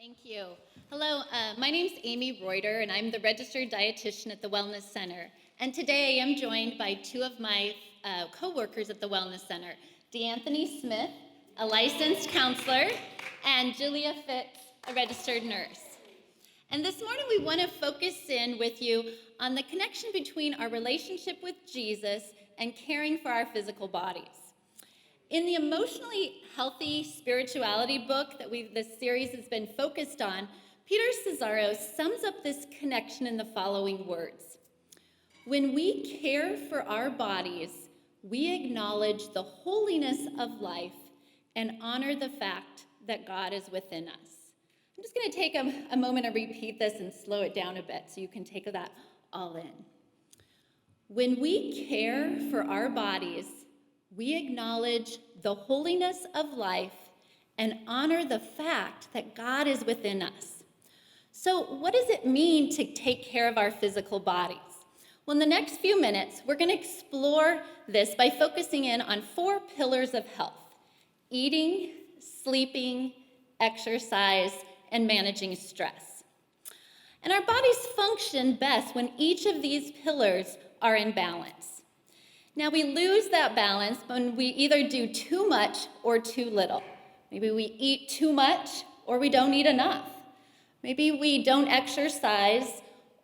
Thank you. Hello, my name's Amy Reuter, and I'm the registered dietitian at the Wellness Center. And today I am joined by two of my co-workers at the Wellness Center, D'Anthony Smith, a licensed counselor, and Julia Fitz, a registered nurse. And this morning we want to focus in with you on the connection between our relationship with Jesus and caring for our physical bodies. In the Emotionally Healthy Spirituality book that this series has been focused on, Peter Cesaro sums up this connection in the following words. When we care for our bodies, we acknowledge the holiness of life and honor the fact that God is within us. I'm just going to take a moment to repeat this and slow it down a bit so you can take that all in. When we care for our bodies, we acknowledge the holiness of life and honor the fact that God is within us. So what does it mean to take care of our physical bodies? Well, in the next few minutes, we're going to explore this by focusing in on 4 pillars of health: eating, sleeping, exercise, and managing stress. And our bodies function best when each of these pillars are in balance. Now, we lose that balance when we either do too much or too little. Maybe we eat too much or we don't eat enough. Maybe we don't exercise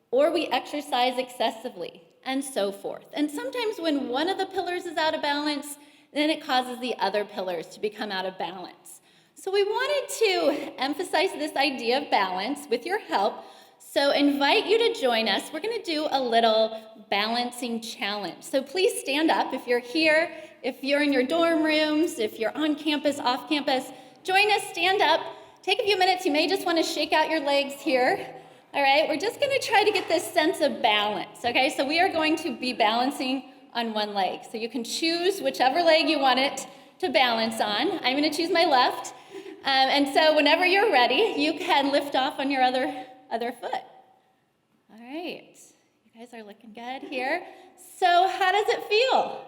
or we exercise excessively, and so forth. And sometimes when one of the pillars is out of balance, then it causes the other pillars to become out of balance. So we wanted to emphasize this idea of balance with your help. So invite you to join us. We're going to do a little balancing challenge. So please stand up if you're here, if you're in your dorm rooms, if you're on campus, off campus. Join us, stand up. Take a few minutes. You may just want to shake out your legs here. All right, we're just going to try to get this sense of balance. Okay, so we are going to be balancing on one leg. So you can choose whichever leg you want it to balance on. I'm going to choose my left. And so whenever you're ready, you can lift off on your other foot. All right, you guys are looking good here. So how does it feel?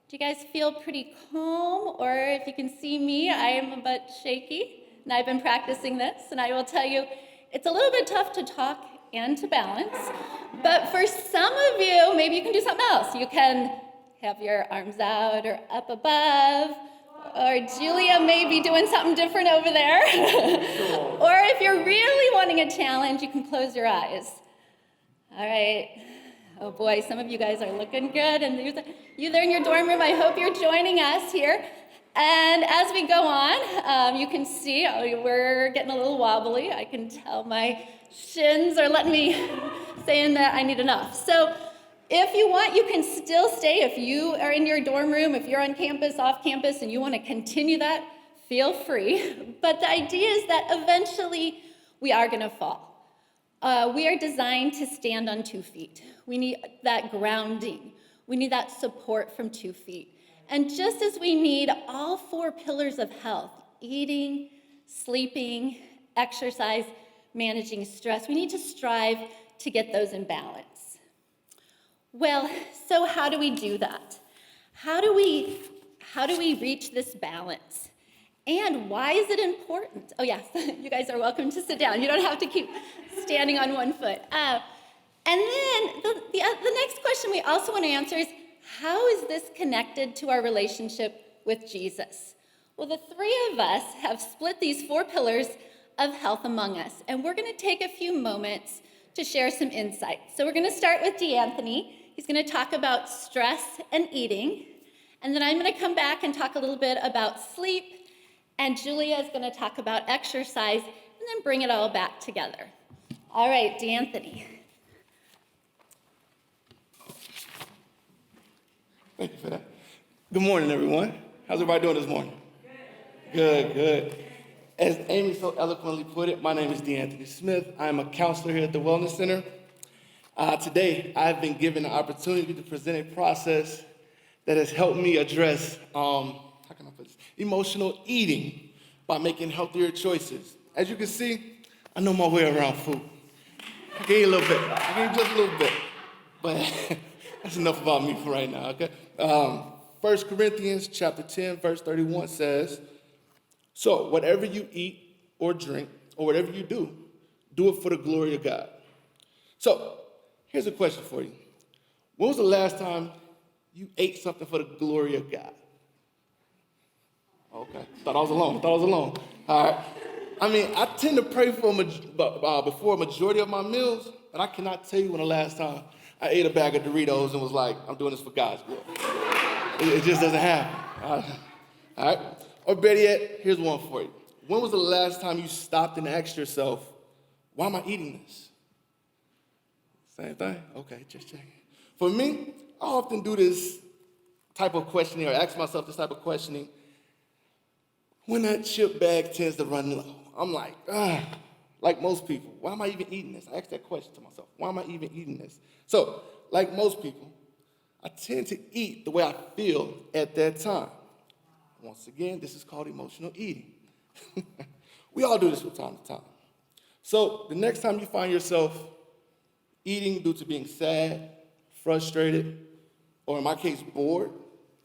Do you guys feel pretty calm? Or if you can see me, I am a bit shaky, and I've been practicing this, and I will tell you, it's a little bit tough to talk and to balance, but for some of you, maybe you can do something else. You can have your arms out or up above, or Julia may be doing something different over there. Or if you're really wanting a challenge, you can close your eyes. All right. Oh boy, some of you guys are looking good. And you there in your dorm room, I hope you're joining us here. And as we go on, you can see we're getting a little wobbly. I can tell my shins are letting me saying that I need enough. So if you want, you can still stay. If you are in your dorm room, if you're on campus, off campus, and you want to continue that, feel free. But the idea is that eventually we are going to fall. We are designed to stand on 2 feet. We need that grounding. We need that support from 2 feet. And just as we need all 4 pillars of health, eating, sleeping, exercise, managing stress, we need to strive to get those in balance. Well, so how do we do that? How do we reach this balance? And why is it important? Oh yes, you guys are welcome to sit down. You don't have to keep standing on one foot. And then the next question we also want to answer is, how is this connected to our relationship with Jesus? Well, the 3 of us have split these 4 pillars of health among us, and we're going to take a few moments to share some insights. So we're going to start with D'Anthony. He's going to talk about stress and eating, and then I'm going to come back and talk a little bit about sleep, and Julia is going to talk about exercise, and then bring it all back together. All right, D'Anthony. Thank you for that. Good morning, everyone. How's everybody doing this morning? Good. As Amy so eloquently put it, my name is D'Anthony Smith. I'm a counselor here at the Wellness Center. Today, I've been given the opportunity to present a process that has helped me address, emotional eating by making healthier choices. As you can see, I know my way around food. I gave you a little bit. I gave you just a little bit. But that's enough about me for right now, okay? 1 Corinthians chapter 10, verse 31 says, "So whatever you eat or drink or whatever you do it for the glory of God. So, here's a question for you. When was the last time you ate something for the glory of God? Okay, thought I was alone. All right. I mean, I tend to pray before a majority of my meals, but I cannot tell you when the last time I ate a bag of Doritos and was like, I'm doing this for God's glory. It just doesn't happen. All right? Or better yet, here's one for you. When was the last time you stopped and asked yourself, why am I eating this? Same thing? Okay, just checking. For me, I often do this type of questioning or ask myself this type of questioning when that chip bag tends to run low. I'm like most people, why am I even eating this? I ask that question to myself. Why am I even eating this? So, like most people, I tend to eat the way I feel at that time. Once again, this is called emotional eating. We all do this from time to time. So, the next time you find yourself eating due to being sad, frustrated, or in my case, bored,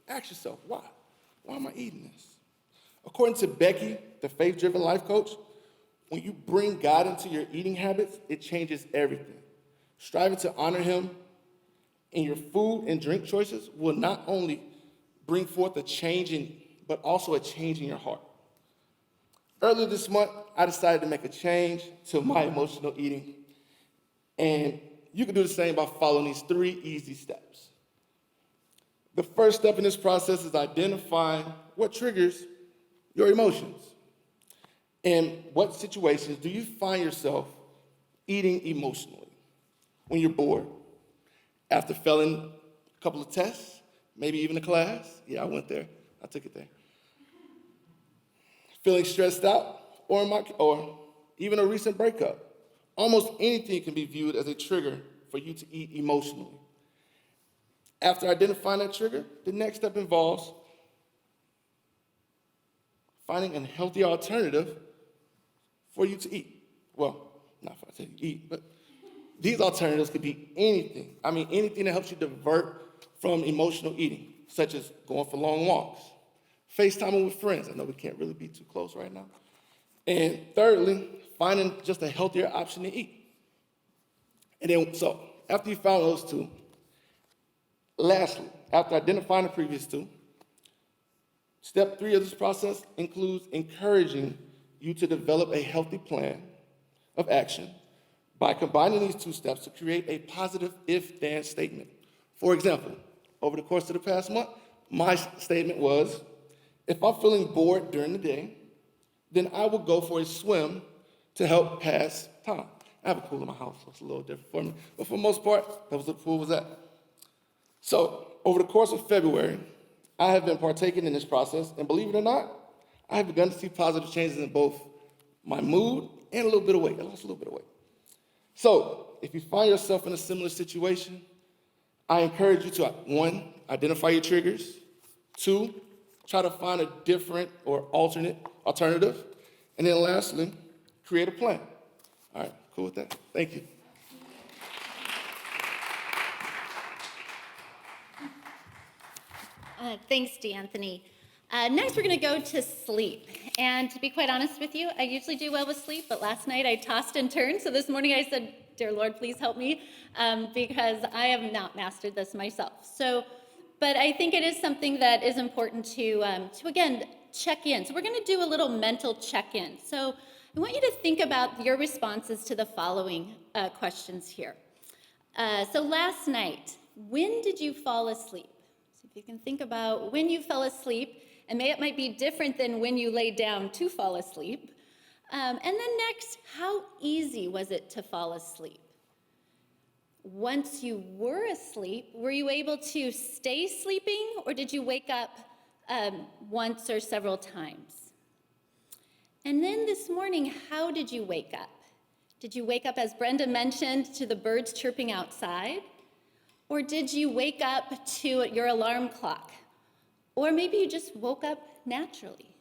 ask yourself, why? Why am I eating this? According to Becky, the faith-driven life coach, when you bring God into your eating habits, it changes everything. Striving to honor him in your food and drink choices will not only bring forth a change but also a change in your heart. Earlier this month, I decided to make a change to my emotional eating, and you can do the same by following these 3 easy steps. The first step in this process is identifying what triggers your emotions. In what situations do you find yourself eating emotionally? When you're bored, after failing a couple of tests, maybe even a class. Yeah, I went there. I took it there. Feeling stressed out, or even a recent breakup. Almost anything can be viewed as a trigger for you to eat emotionally. After identifying that trigger, the next step involves finding a healthy alternative for you to eat. Well, not for you to eat, but these alternatives could be anything. I mean, anything that helps you divert from emotional eating, such as going for long walks, FaceTiming with friends. I know we can't really be too close right now. And thirdly, finding just a healthier option to eat. And then, so after you found those 2, lastly, after identifying the previous 2, step 3 of this process includes encouraging you to develop a healthy plan of action by combining these 2 steps to create a positive if-then statement. For example, over the course of the past month, my statement was, if I'm feeling bored during the day, then I will go for a swim to help pass time. I have a pool in my house, so it's a little different for me. But for the most part, that was what the pool was at. So, over the course of February, I have been partaking in this process, and believe it or not, I have begun to see positive changes in both my mood and a little bit of weight. I lost a little bit of weight. So, if you find yourself in a similar situation, I encourage you to, 1, identify your triggers, 2, try to find a different or alternative, and then lastly, create a plan. All right, cool with that? Thank you. Thanks, DeAnthony. Next, we're going to go to sleep. And to be quite honest with you, I usually do well with sleep, but last night I tossed and turned. So this morning I said, dear Lord, please help me, because I have not mastered this myself. But I think it is something that is important to again, check in. So we're going to do a little mental check-in. So I want you to think about your responses to the following questions here. So last night, when did you fall asleep? So if you can think about when you fell asleep, and it might be different than when you laid down to fall asleep. And then next, how easy was it to fall asleep? Once you were asleep, were you able to stay sleeping, or did you wake up once or several times? And then this morning, how did you wake up? Did you wake up, as Brenda mentioned, to the birds chirping outside? Or did you wake up to your alarm clock? Or maybe you just woke up naturally.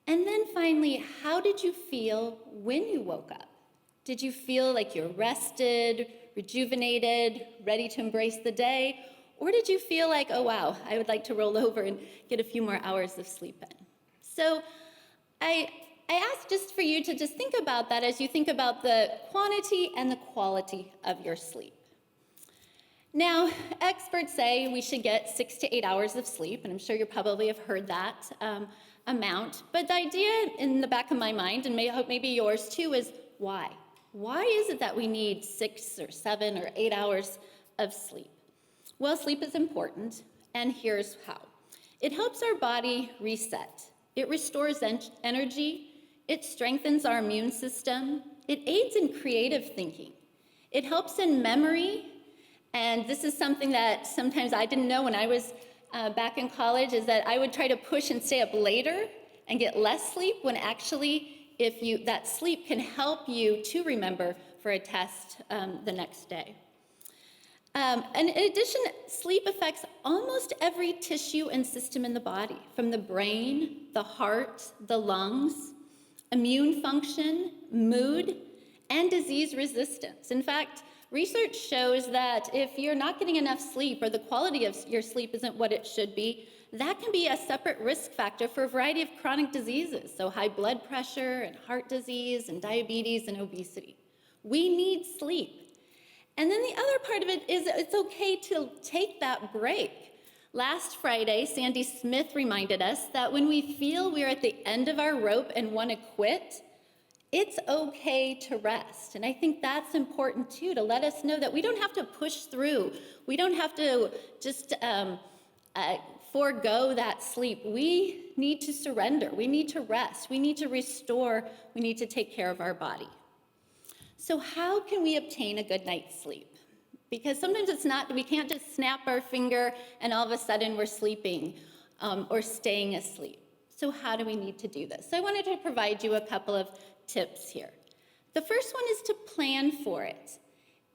And then finally, how did you feel when you woke up? Did you feel like you're rested, rejuvenated, ready to embrace the day? Or did you feel like, oh wow, I would like to roll over and get a few more hours of sleep in? So I I ask just for you to just think about that as you think about the quantity and the quality of your sleep. Now, experts say we should get 6 to 8 hours of sleep, and I'm sure you probably have heard that amount. But the idea in the back of my mind, and maybe yours too, is why? Why is it that we need 6 or 7 or 8 hours of sleep? Well, sleep is important, and here's how. It helps our body reset. It restores energy. It strengthens our immune system. It aids in creative thinking. It helps in memory. And this is something that sometimes I didn't know when I was back in college, is that I would try to push and stay up later and get less sleep, when actually that sleep can help you to remember for a test the next day. And in addition, sleep affects almost every tissue and system in the body, from the brain, the heart, the lungs, immune function, mood, and disease resistance. In fact, research shows that if you're not getting enough sleep, or the quality of your sleep isn't what it should be, that can be a separate risk factor for a variety of chronic diseases, so high blood pressure and heart disease and diabetes and obesity. We need sleep. And then the other part of it is it's okay to take that break. Last Friday, Sandy Smith reminded us that when we feel we're at the end of our rope and want to quit, it's okay to rest. And I think that's important too, to let us know that we don't have to push through. We don't have to just forego that sleep. We need to surrender. We need to rest. We need to restore. We need to take care of our body. So how can we obtain a good night's sleep? Because sometimes we can't just snap our finger and all of a sudden we're sleeping or staying asleep. So how do we need to do this? So I wanted to provide you a couple of tips here. The first one is to plan for it.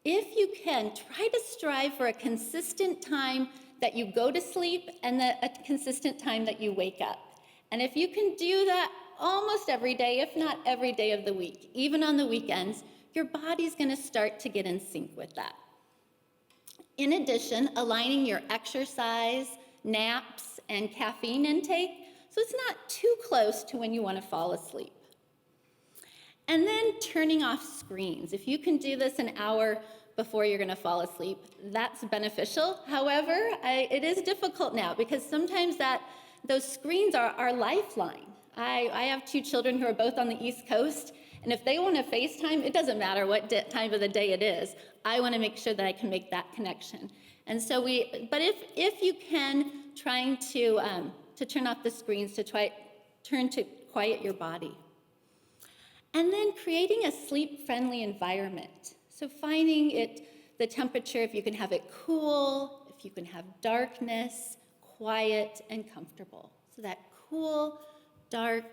If you can, try to strive for a consistent time that you go to sleep and a consistent time that you wake up. And if you can do that almost every day, if not every day of the week, even on the weekends, your body's going to start to get in sync with that. In addition, aligning your exercise, naps, and caffeine intake so it's not too close to when you want to fall asleep. And then turning off screens. If you can do this an hour before you're going to fall asleep, that's beneficial. However, it is difficult now because sometimes those screens are our lifeline. I have 2 children who are both on the East Coast, and if they want to FaceTime, it doesn't matter what time of the day it is. I want to make sure that I can make that connection. And so but if you can, trying to turn off the screens, to quiet your body. And then creating a sleep-friendly environment. So finding the temperature, if you can have it cool, if you can have darkness, quiet, and comfortable. So that cool, dark,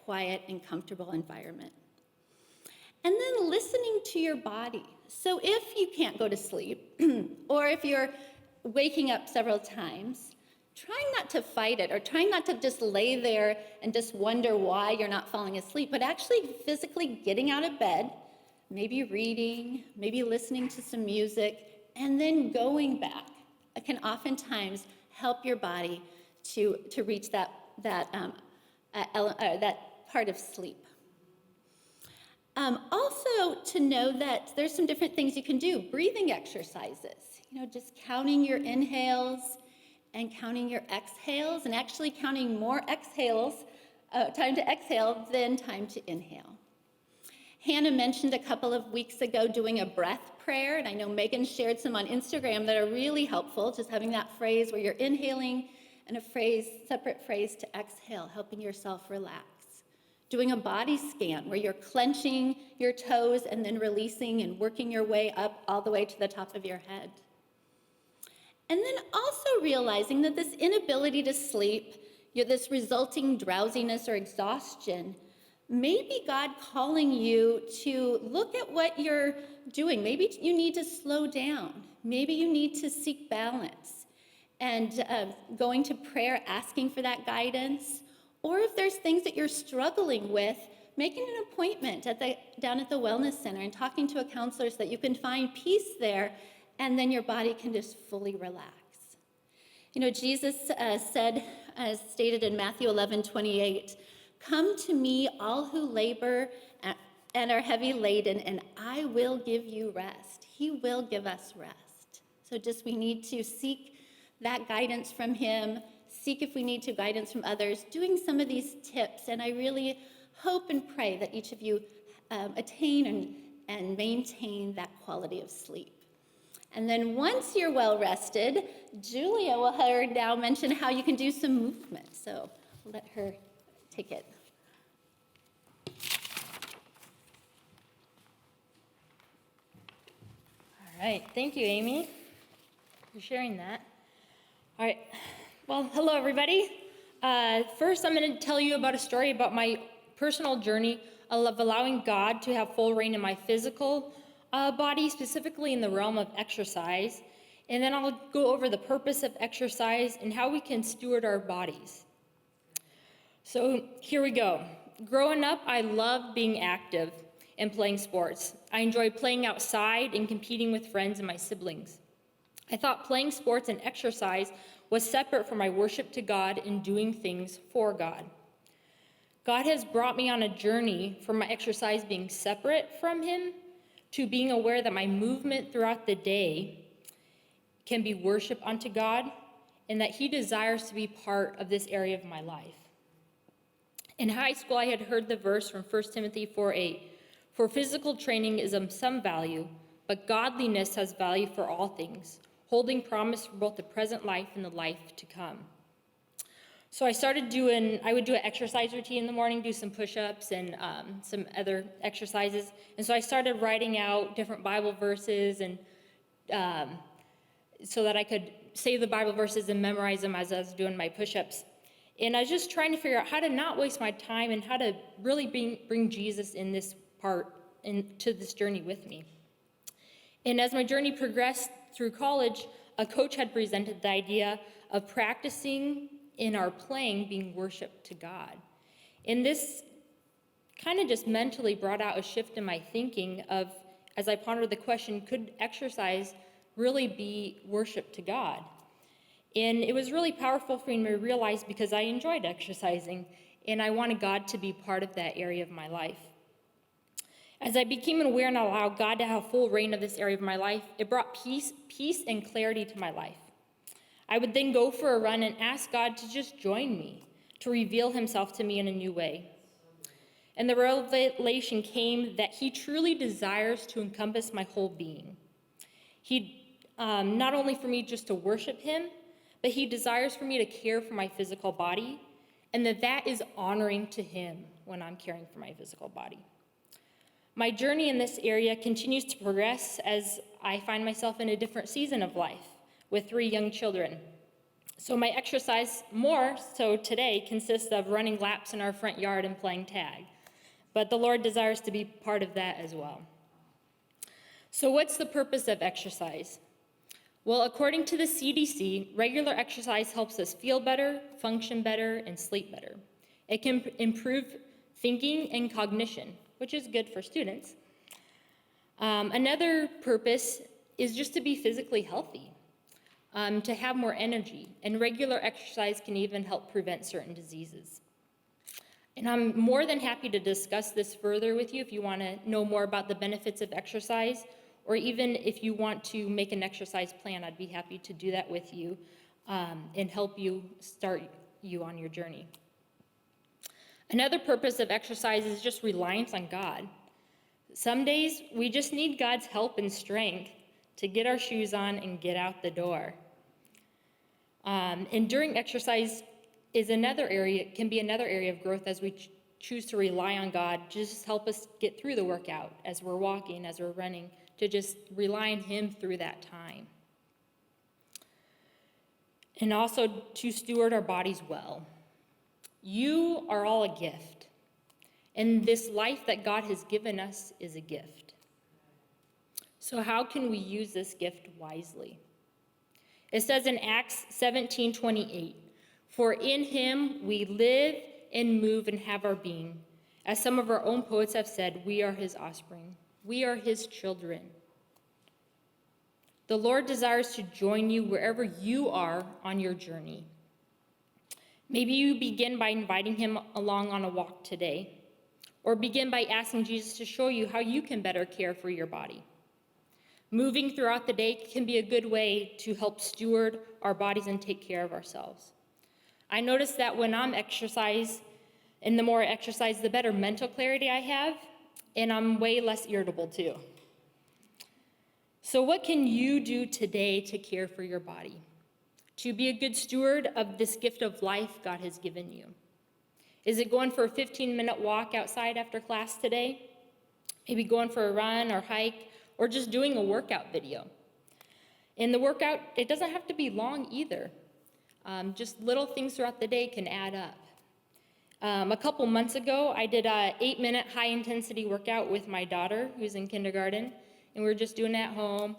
quiet, and comfortable environment. And then listening to your body. So if you can't go to sleep, or if you're waking up several times, trying not to fight it, or trying not to just lay there and just wonder why you're not falling asleep, but actually physically getting out of bed, maybe reading, maybe listening to some music, and then going back. It can oftentimes help your body to reach that part of sleep. Also to know that there's some different things you can do. Breathing exercises, just counting your inhales and counting your exhales, and actually counting more exhales, time to exhale than time to inhale. Hannah mentioned a couple of weeks ago doing a breath prayer, and I know Megan shared some on Instagram that are really helpful, just having that phrase where you're inhaling and a separate phrase to exhale, helping yourself relax. Doing a body scan where you're clenching your toes and then releasing and working your way up all the way to the top of your head. And then also realizing that this inability to sleep, this resulting drowsiness or exhaustion, may be God calling you to look at what you're doing. Maybe you need to slow down. Maybe you need to seek balance and going to prayer, asking for that guidance. Or if there's things that you're struggling with, making an appointment down at the Wellness Center and talking to a counselor so that you can find peace there, and then your body can just fully relax. Jesus said, as stated in Matthew 11:28, Come to me, all who labor and are heavy laden, and I will give you rest. He will give us rest. So just we need to seek that guidance from him, seek if we need to guidance from others, doing some of these tips. And I really hope and pray that each of you attain and maintain that quality of sleep. And then once you're well rested, Julia will now mention how you can do some movement. So let her take it. All right, thank you, Amy, for sharing that. All right, well, hello, everybody. First, I'm going to tell you about a story about my personal journey of allowing God to have full reign in my physical body, specifically in the realm of exercise. And then I'll go over the purpose of exercise and how we can steward our bodies. So here we go. Growing up, I loved being active and playing sports. I enjoyed playing outside and competing with friends and my siblings. I thought playing sports and exercise was separate from my worship to God and doing things for God. God has brought me on a journey from my exercise being separate from him to being aware that my movement throughout the day can be worship unto God and that he desires to be part of this area of my life. In high school, I had heard the verse from 1 Timothy 4:8, "For physical training is of some value, but godliness has value for all things, holding promise for both the present life and the life to come." So I would do an exercise routine in the morning, do some push-ups and some other exercises. And so I started writing out different Bible verses and so that I could say the Bible verses and memorize them as I was doing my push-ups. And I was just trying to figure out how to not waste my time and how to really bring Jesus in this part, into this journey with me. And as my journey progressed through college, a coach had presented the idea of practicing in our playing being worship to God. And this kind of just mentally brought out a shift in my thinking of, as I pondered the question, could exercise really be worship to God? And it was really powerful for me to realize because I enjoyed exercising and I wanted God to be part of that area of my life. As I became aware and allowed God to have full reign of this area of my life, it brought peace and clarity to my life. I would then go for a run and ask God to just join me, to reveal himself to me in a new way. And the revelation came that he truly desires to encompass my whole being. He, not only for me just to worship him, but he desires for me to care for my physical body, and that is honoring to him when I'm caring for my physical body. My journey in this area continues to progress as I find myself in a different season of life with 3 young children. So my exercise more so today consists of running laps in our front yard and playing tag. But the Lord desires to be part of that as well. So what's the purpose of exercise? Well, according to the CDC, regular exercise helps us feel better, function better, and sleep better. It can improve thinking and cognition, which is good for students. Another purpose is just to be physically healthy, to have more energy, and regular exercise can even help prevent certain diseases. And I'm more than happy to discuss this further with you if you want to know more about the benefits of exercise, or even if you want to make an exercise plan, I'd be happy to do that with you and help you start you on your journey. Another purpose of exercise is just reliance on God. Some days we just need God's help and strength to get our shoes on and get out the door. And during exercise can be another area of growth as we choose to rely on God to just help us get through the workout as we're walking, as we're running, to just rely on him through that time. And also to steward our bodies well. You are all a gift, and this life that God has given us is a gift. So how can we use this gift wisely? It says in Acts 17:28, "For in him we live and move and have our being. As some of our own poets have said, we are his offspring. We are his children." The Lord desires to join you wherever you are on your journey. Maybe you begin by inviting him along on a walk today, or begin by asking Jesus to show you how you can better care for your body. Moving throughout the day can be a good way to help steward our bodies and take care of ourselves. I notice that when I'm exercise, and the more I exercise, the better mental clarity I have, and I'm way less irritable too. So what can you do today to care for your body? To be a good steward of this gift of life God has given you? Is it going for a 15-minute walk outside after class today? Maybe going for a run or hike, or just doing a workout video. And the workout, it doesn't have to be long either. Just little things throughout the day can add up. A couple months ago, I did a 8-minute high-intensity workout with my daughter, who's in kindergarten, and we were just doing it at home.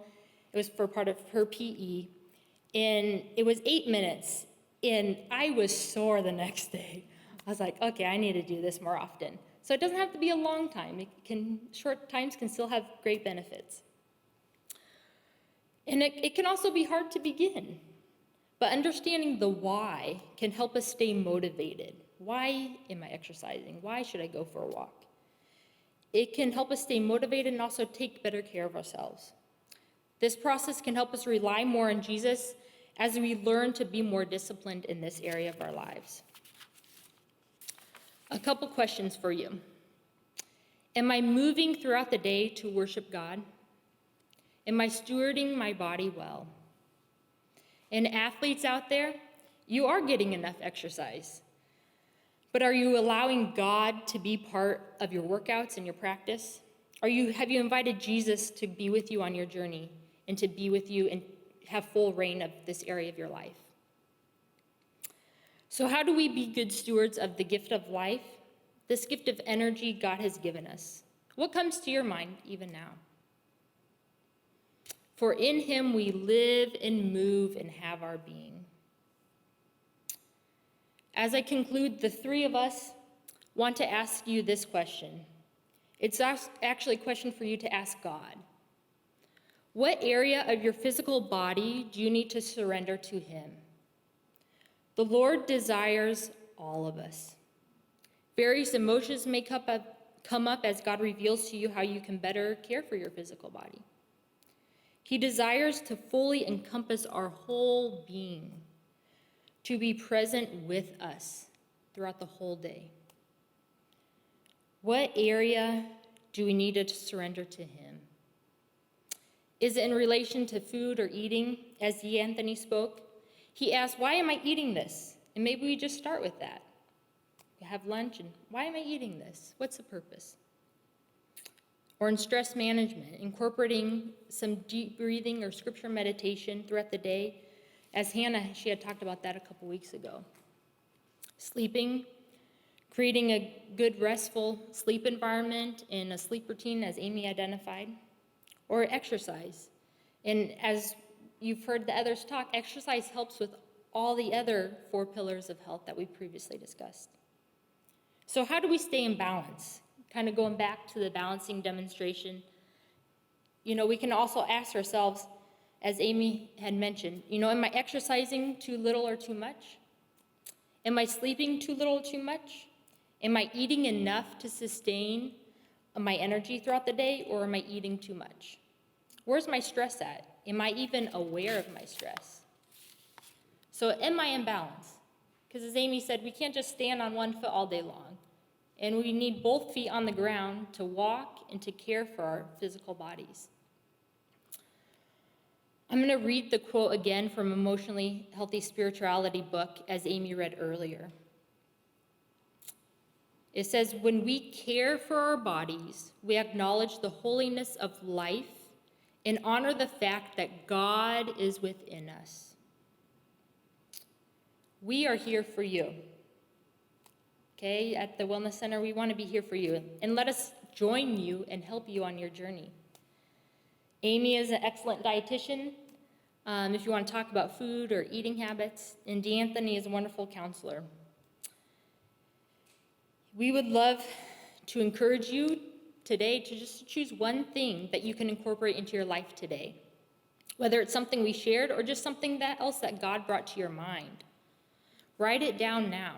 It was for part of her PE, and it was 8 minutes, and I was sore the next day. I was like, okay, I need to do this more often. So it doesn't have to be a long time. Short times can still have great benefits. And it can also be hard to begin. But understanding the why can help us stay motivated. Why am I exercising? Why should I go for a walk? It can help us stay motivated and also take better care of ourselves. This process can help us rely more on Jesus as we learn to be more disciplined in this area of our lives. A couple questions for you. Am I moving throughout the day to worship God? Am I stewarding my body well? And athletes out there, you are getting enough exercise. But are you allowing God to be part of your workouts and your practice? Have you invited Jesus to be with you on your journey and to be with you and have full reign of this area of your life? So how do we be good stewards of the gift of life, this gift of energy God has given us? What comes to your mind even now? For in him we live and move and have our being. As I conclude, the three of us want to ask you this question. It's actually a question for you to ask God. What area of your physical body do you need to surrender to him? The Lord desires all of us. Various emotions may come up as God reveals to you how you can better care for your physical body. He desires to fully encompass our whole being, to be present with us throughout the whole day. What area do we need to surrender to him? Is it in relation to food or eating, as Anthony spoke? He asked, why am I eating this? And maybe we just start with that. We have lunch, and why am I eating this? What's the purpose? Or in stress management, incorporating some deep breathing or scripture meditation throughout the day. As Hannah, she had talked about that a couple weeks ago. Sleeping, creating a good restful sleep environment and a sleep routine, as Amy identified. Or exercise. And as you've heard the others talk, exercise helps with all the other 4 pillars of health that we previously discussed. So how do we stay in balance? Kind of going back to the balancing demonstration. We can also ask ourselves, as Amy had mentioned, am I exercising too little or too much? Am I sleeping too little or too much? Am I eating enough to sustain my energy throughout the day, or am I eating too much? Where's my stress at? Am I even aware of my stress? So am I in balance? Because as Amy said, we can't just stand on one foot all day long. And we need both feet on the ground to walk and to care for our physical bodies. I'm going to read the quote again from Emotionally Healthy Spirituality book, as Amy read earlier. It says, when we care for our bodies, we acknowledge the holiness of life and honor the fact that God is within us. We are here for you. Okay, at the Wellness Center, we want to be here for you. And let us join you and help you on your journey. Amy is an excellent dietitian, if you want to talk about food or eating habits. And DeAnthony is a wonderful counselor. We would love to encourage you today to just choose one thing that you can incorporate into your life today. Whether it's something we shared or just something else that God brought to your mind. Write it down now.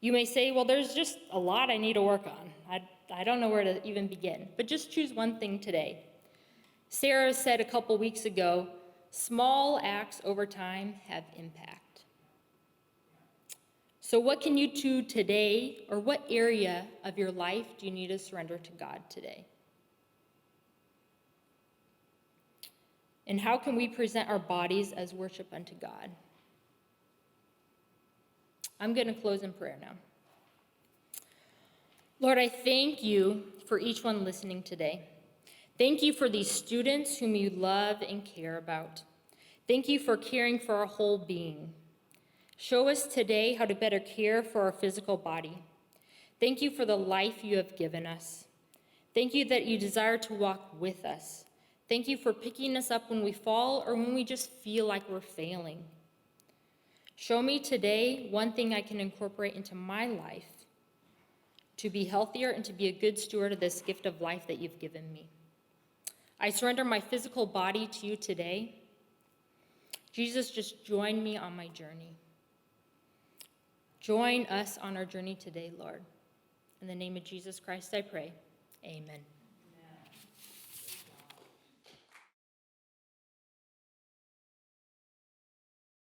You may say, well, there's just a lot I need to work on. I don't know where to even begin. But just choose one thing today. Sarah said a couple weeks ago, small acts over time have impact. So what can you do today, or what area of your life do you need to surrender to God today? And how can we present our bodies as worship unto God? I'm going to close in prayer now. Lord, I thank you for each one listening today. Thank you for these students whom you love and care about. Thank you for caring for our whole being. Show us today how to better care for our physical body. Thank you for the life you have given us. Thank you that you desire to walk with us. Thank you for picking us up when we fall or when we just feel like we're failing. Show me today one thing I can incorporate into my life to be healthier and to be a good steward of this gift of life that you've given me. I surrender my physical body to you today. Jesus, just join me on my journey. Join us on our journey today, Lord. In the name of Jesus Christ, I pray. Amen.